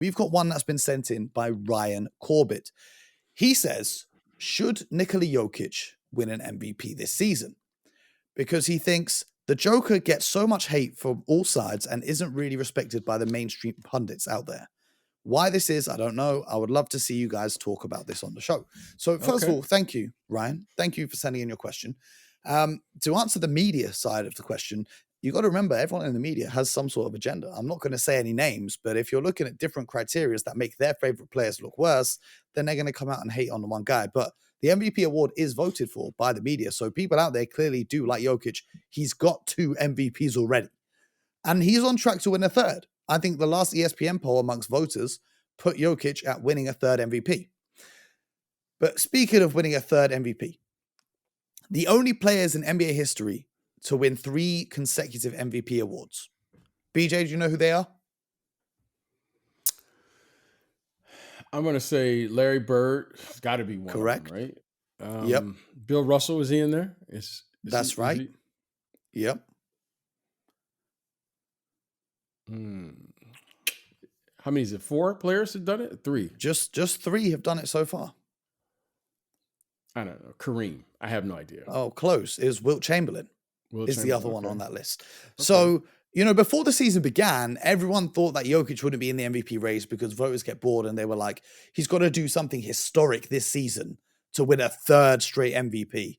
we've got one that's been sent in by Ryan Corbett. He says, should Nikola Jokic win an MVP this season? Because he thinks the Joker gets so much hate from all sides and isn't really respected by the mainstream pundits out there. Why this is, I don't know. I would love to see you guys talk about this on the show. So first of all, thank you, Ryan. Thank you for sending in your question. To answer the media side of the question, you got to remember everyone in the media has some sort of agenda. I'm not going to say any names, but if you're looking at different criteria that make their favorite players look worse, then they're going to come out and hate on the one guy. But the MVP award is voted for by the media. So people out there clearly do like Jokic. He's got 2 MVPs already. And he's on track to win a third. I think the last ESPN poll amongst voters put Jokic at winning a third MVP. But speaking of winning a third MVP, the only players in NBA history to win 3 consecutive MVP awards. BJ, do you know who they are? I'm going to say Larry Bird. It's got to be one. Correct. Of them, right? Yep. Bill Russell, is he in there? That's right. Yep. How many is it? 4 players have done it? 3? Just 3 have done it so far. I don't know. Kareem. I have no idea. Oh, close. It was Wilt Chamberlain. The other one on that list. Okay. So, before the season began, everyone thought that Jokic wouldn't be in the MVP race because voters get bored and they were like, he's got to do something historic this season to win a 3rd straight MVP.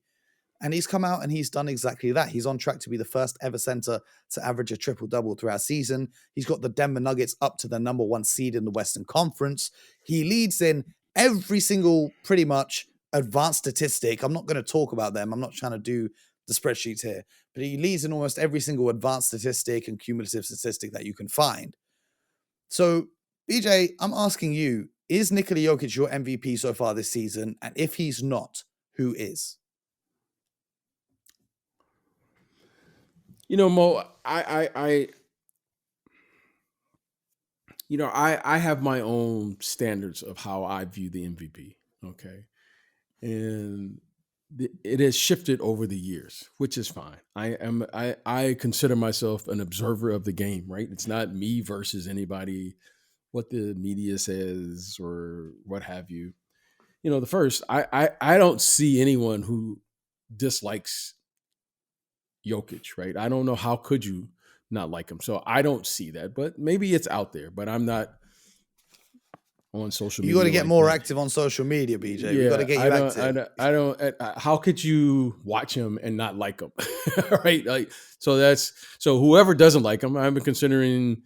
And he's come out and he's done exactly that. He's on track to be the first ever center to average a triple-double throughout season. He's got the Denver Nuggets up to the number 1 seed in the Western Conference. He leads in every single, pretty much, advanced statistic. I'm not going to talk about them. I'm not trying to do the spreadsheets here. But he leads in almost every single advanced statistic and cumulative statistic that you can find. So, BJ, I'm asking you, is Nikola Jokic your MVP so far this season? And if he's not, who is? Mo, I have my own standards of how I view the MVP. Okay. And it has shifted over the years, which is fine. I consider myself an observer of the game, right? It's not me versus anybody, what the media says or what have you. The first, I don't see anyone who dislikes Jokic, right? I don't know how could you not like him. So I don't see that, but maybe it's out there, but I'm not on social media. You got to get more active on social media, BJ. Yeah, you got to get you active. I don't. How could you watch him and not like him? Right? So whoever doesn't like him, I'm considering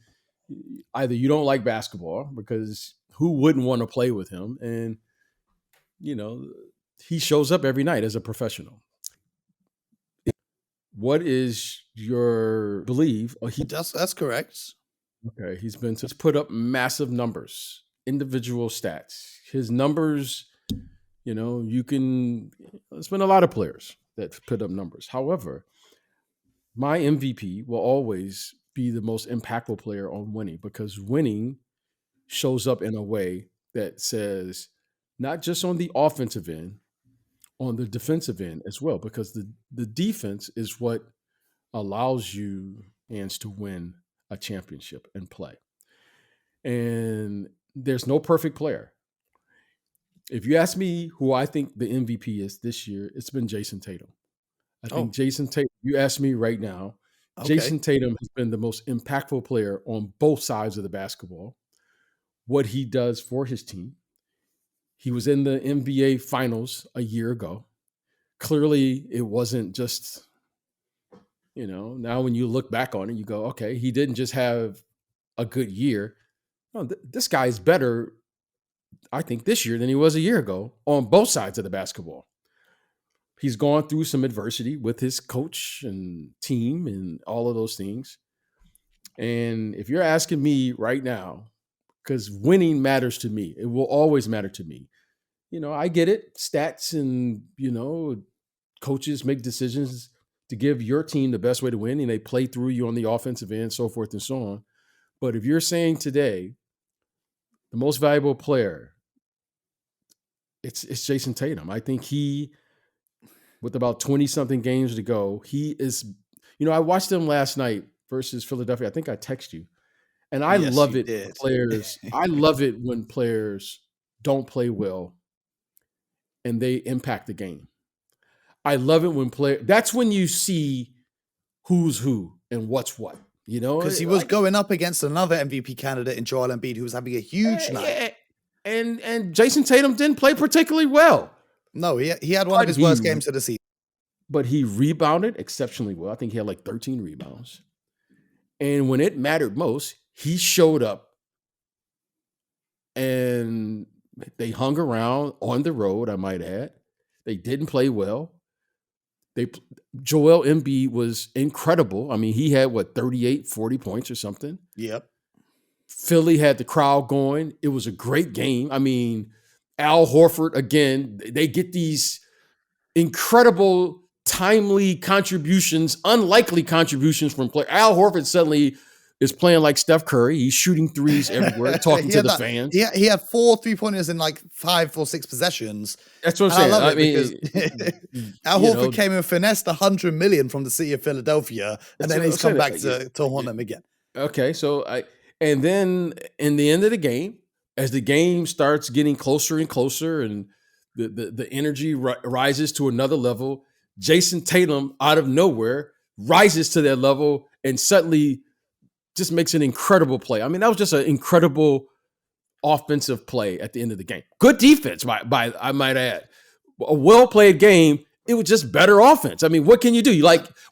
either you don't like basketball because who wouldn't want to play with him? And he shows up every night as a professional. What is your belief? That's correct. Okay, he's put up massive numbers, individual stats. His numbers, there's been a lot of players that put up numbers. However, my MVP will always be the most impactful player on winning because winning shows up in a way that says not just on the offensive end, on the defensive end as well, because the defense is what allows you to win a championship and play. And there's no perfect player. If you ask me who I think the MVP is this year, it's been Jason Tatum. I think Jason Tatum, you ask me right now, Jason Tatum has been the most impactful player on both sides of the basketball. What he does for his team. He was in the NBA Finals a year ago. Clearly, it wasn't just, now when you look back on it, you go, okay, he didn't just have a good year. No, this guy's better, I think, this year than he was a year ago on both sides of the basketball. He's gone through some adversity with his coach and team and all of those things. And if you're asking me right now, because winning matters to me. It will always matter to me. I get it. Stats and, coaches make decisions to give your team the best way to win, and they play through you on the offensive end, so forth and so on. But if you're saying today, the most valuable player, it's Jason Tatum. I think he, with about 20-something games to go, he is, I watched him last night versus Philadelphia. I think I texted you. And I Yes, love you it did. I love it when players don't play well and they impact the game. I love it when that's when you see who's who and what's what. You know, Because he was like going up against another MVP candidate in Joel Embiid who was having a huge night. yeah, and Jason Tatum didn't play particularly well, No, he had one of but his he worst games of the season. rebounded exceptionally well. I think he had like 13 rebounds. And when it mattered most, he showed up and they hung around on the road, I might add. They didn't play well. They Joel Embiid was incredible. I mean, he had 38, 40 points or something. Yep. Philly had the crowd going. It was a great game. I mean, Al Horford, again, they get these incredible, timely contributions, unlikely contributions from players. Al Horford suddenly is playing like Steph Curry. He's shooting threes everywhere, talking to the fans. He had 4 3-pointers in like 5 or 6 possessions. That's what I'm And I saying. love I it because mean, Al you Horford know, came and finessed 100 million from the city of Philadelphia, and that's then what I'm he's come saying. back to haunt them again. Okay, and then in the end of the game, as the game starts getting closer and closer, and the energy rises to another level, Jason Tatum out of nowhere rises to that level and suddenly just makes an incredible play. I mean, that was just an incredible offensive play at the end of the game. Good defense, by I might add. A well played game. It was just better offense. I mean, what can you do?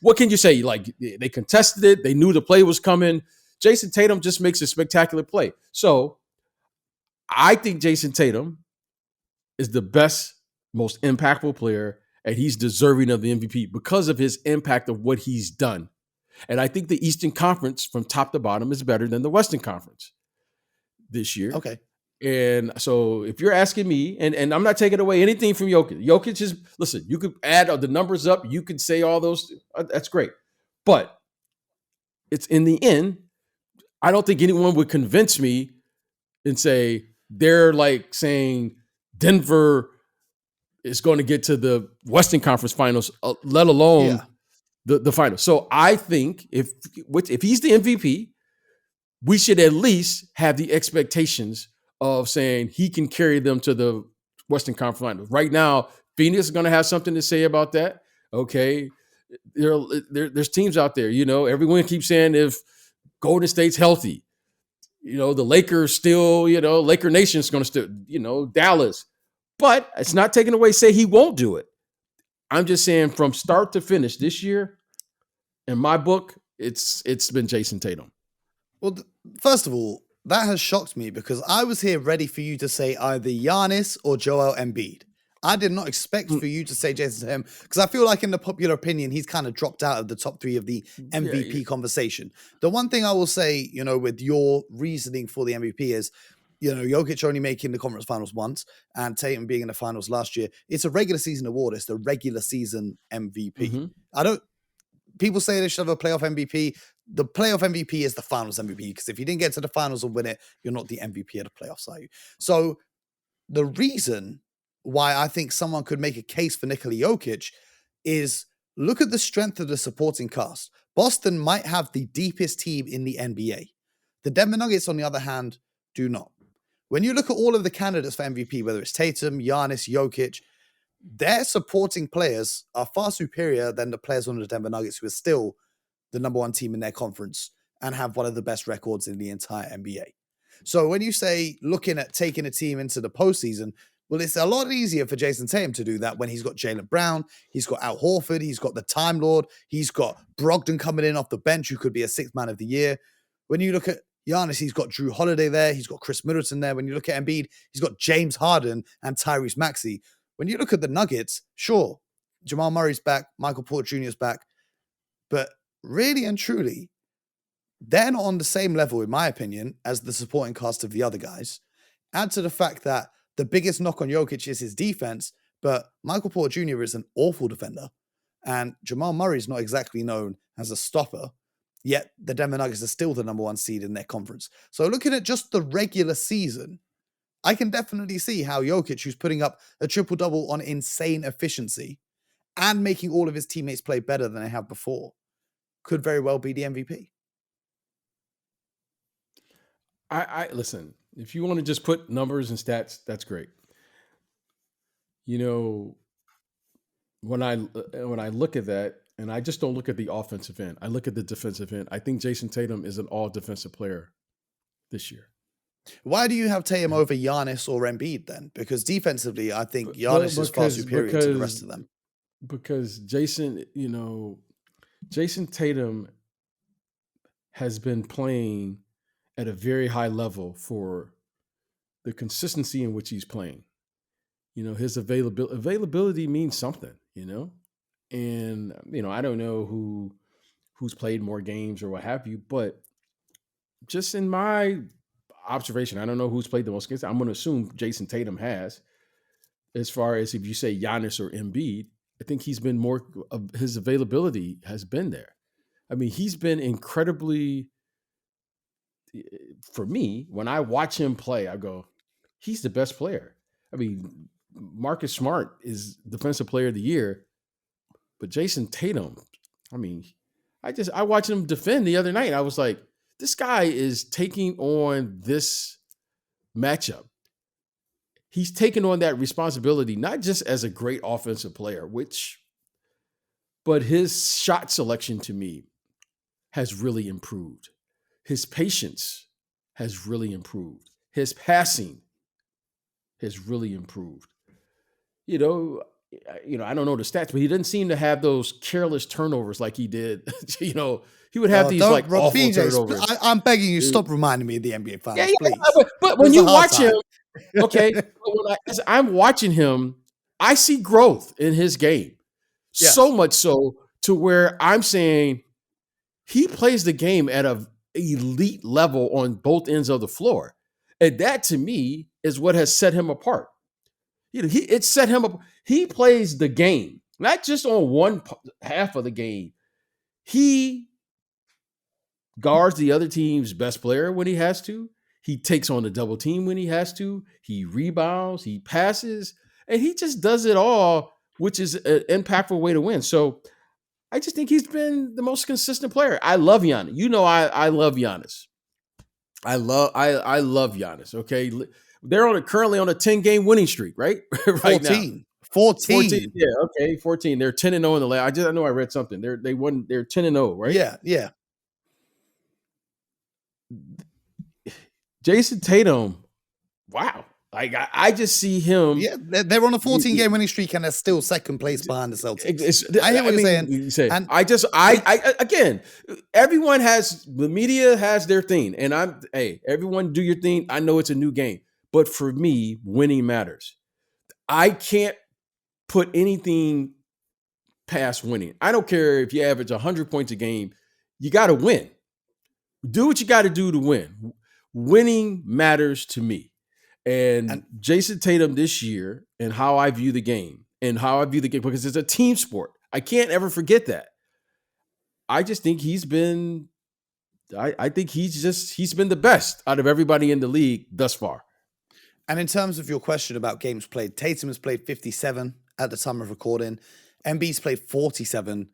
What can you say? They contested it. They knew the play was coming. Jason Tatum just makes a spectacular play. So I think Jason Tatum is the best, most impactful player, and he's deserving of the MVP because of his impact of what he's done. And I think the Eastern Conference from top to bottom is better than the Western Conference this year. Okay. And so if you're asking me, and I'm not taking away anything from Jokic. Jokic is, listen, you could add the numbers up. You could say all those. That's great. But it's in the end, I don't think anyone would convince me and say they're like saying Denver is going to get to the Western Conference Finals, let alone the finals. So I think if he's the MVP, we should at least have the expectations of saying he can carry them to the Western Conference Finals. Right now, Phoenix is going to have something to say about that. Okay, there's teams out there. You know, everyone keeps saying if Golden State's healthy, you know, the Lakers still, you know, Laker Nation is going to still, you know, Dallas. But it's not taking away, say he won't do it. I'm just saying from start to finish this year, in my book, it's been Jason Tatum. Well, first of all, that has shocked me because I was here ready for you to say either Giannis or Joel Embiid. I did not expect for you to say Jason Tatum because I feel like in the popular opinion, he's kind of dropped out of the top 3 of the MVP conversation. The one thing I will say, you know, with your reasoning for the MVP is, you know, Jokic only making the conference finals once and Tatum being in the finals last year. It's a regular season award. It's the regular season MVP. People say they should have a playoff MVP. The playoff MVP is the finals MVP because if you didn't get to the finals and win it, you're not the MVP of the playoffs, are you? So the reason why I think someone could make a case for Nikola Jokic is look at the strength of the supporting cast. Boston might have the deepest team in the NBA. The Denver Nuggets, on the other hand, do not. When you look at all of the candidates for MVP, whether it's Tatum, Giannis, Jokic, their supporting players are far superior than the players on the Denver Nuggets, who are still the number 1 team in their conference and have one of the best records in the entire NBA. So when you say looking at taking a team into the postseason, well, it's a lot easier for Jason Tatum to do that when he's got Jaylen Brown, he's got Al Horford, he's got the Time Lord, he's got Brogdon coming in off the bench, who could be a 6th man of the year. When you look at Giannis, he's got Drew Holiday there, he's got Chris Middleton there. When you look at Embiid, he's got James Harden and Tyrese Maxey. When you look at the Nuggets, sure, Jamal Murray's back, Michael Porter Jr. is back, but really and truly, they're not on the same level, in my opinion, as the supporting cast of the other guys. Add to the fact that the biggest knock on Jokic is his defense, but Michael Porter Jr. is an awful defender, and Jamal Murray is not exactly known as a stopper, yet the Denver Nuggets are still the number 1 seed in their conference. So looking at just the regular season, I can definitely see how Jokic, who's putting up a triple-double on insane efficiency and making all of his teammates play better than they have before, could very well be the MVP. I listen. If you want to just put numbers and stats, that's great. You know, when I look at that, and I just don't look at the offensive end. I look at the defensive end. I think Jason Tatum is an all defensive player this year. Why do you have Tatum over Giannis or Embiid then? Because defensively, I think Giannis is far superior to the rest of them. Because Jason, Jason Tatum has been playing at a very high level for the consistency in which he's playing. His availability means something, and I don't know who's played more games or what have you, but just in my observation, I don't know who's played the most games. I'm going to assume Jason Tatum has. As far as if you say Giannis or Embiid, I think he's been more of his availability has been there. I mean, he's been incredibly, for me, when I watch him play, I go, he's the best player. I mean, Marcus Smart is defensive player of the year, but Jason Tatum, I mean, I watched him defend the other night. I was like, this guy is taking on this matchup. He's taken on that responsibility, not just as a great offensive player, but his shot selection to me has really improved. His patience has really improved. His passing has really improved. I don't know the stats, but he didn't seem to have those careless turnovers like he did. He would have these like awful turnovers. I'm begging you, stop reminding me of the NBA Finals, please. But when you watch him, okay, as I'm watching him, I see growth in his game. Yes. So much so to where I'm saying he plays the game at an elite level on both ends of the floor. And that to me is what has set him apart. It set him up. He plays the game, not just on one half of the game. He guards the other team's best player when he has to. He takes on the double team when he has to. He rebounds, he passes, and he just does it all, which is an impactful way to win. So I just think he's been the most consistent player. I love Giannis. I love Giannis. I love Giannis. Okay. They're currently on a 10-game winning streak, right? Right 14. Now. 14. Yeah, okay, 14. They're 10-0 in the last. I know I read something. They're 10-0, right? Yeah. Jason Tatum, wow. Like I just see him. Yeah, they're on a 14-game winning streak and they're still second place behind the Celtics. I hear what you're saying. And again, the media has their thing, and everyone do your thing. I know it's a new game, but for me, winning matters. I can't put anything past winning. I don't care if you average 100 points a game. You got to win. Do what you got to do to win. Winning matters to me. And Jason Tatum this year and how I view the game because it's a team sport. I can't ever forget that. I just think he's been the best out of everybody in the league thus far. And in terms of your question about games played, Tatum has played 57 at the time of recording. Embiid's played 47.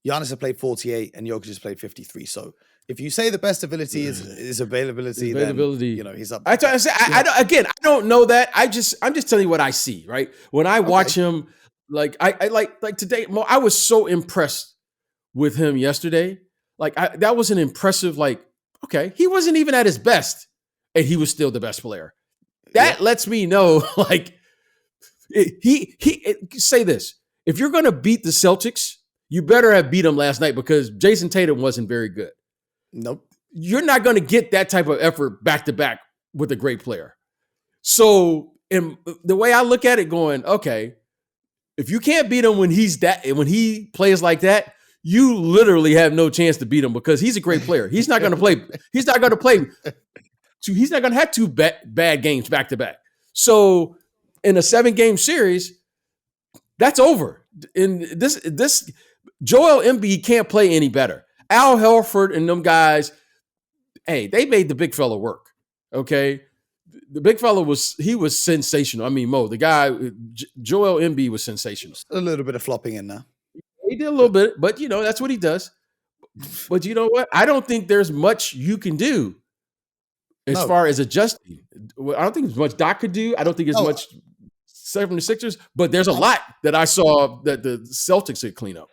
Giannis has played 48 and Jokic has played 53. So if you say the best ability is availability, then he's up. I don't know that. I'm just telling you what I see, right? When I watch him, like I like today, I was so impressed with him yesterday. Like that was an impressive, he wasn't even at his best and he was still the best player. That lets me know, say this. If you're going to beat the Celtics, you better have beat them last night because Jason Tatum wasn't very good. Nope. You're not going to get that type of effort back to back with a great player. So in the way I look at it going, okay, if you can't beat him when he plays like that, you literally have no chance to beat him because he's a great player. He's not going to play. He's not going to have two bad games back to back. So in a 7-game series, that's over. In this Joel Embiid can't play any better. Al Horford and them guys, they made the big fella work. Okay. The big fella was sensational. I mean, the guy, Joel Embiid was sensational. Just a little bit of flopping in there. He did a little bit, but that's what he does. But you know what? I don't think there's much you can do As No, far as adjusting, I don't think there's much Doc could do. I don't think there's no, much 76ers, but there's a I, lot that I saw that the Celtics could clean up.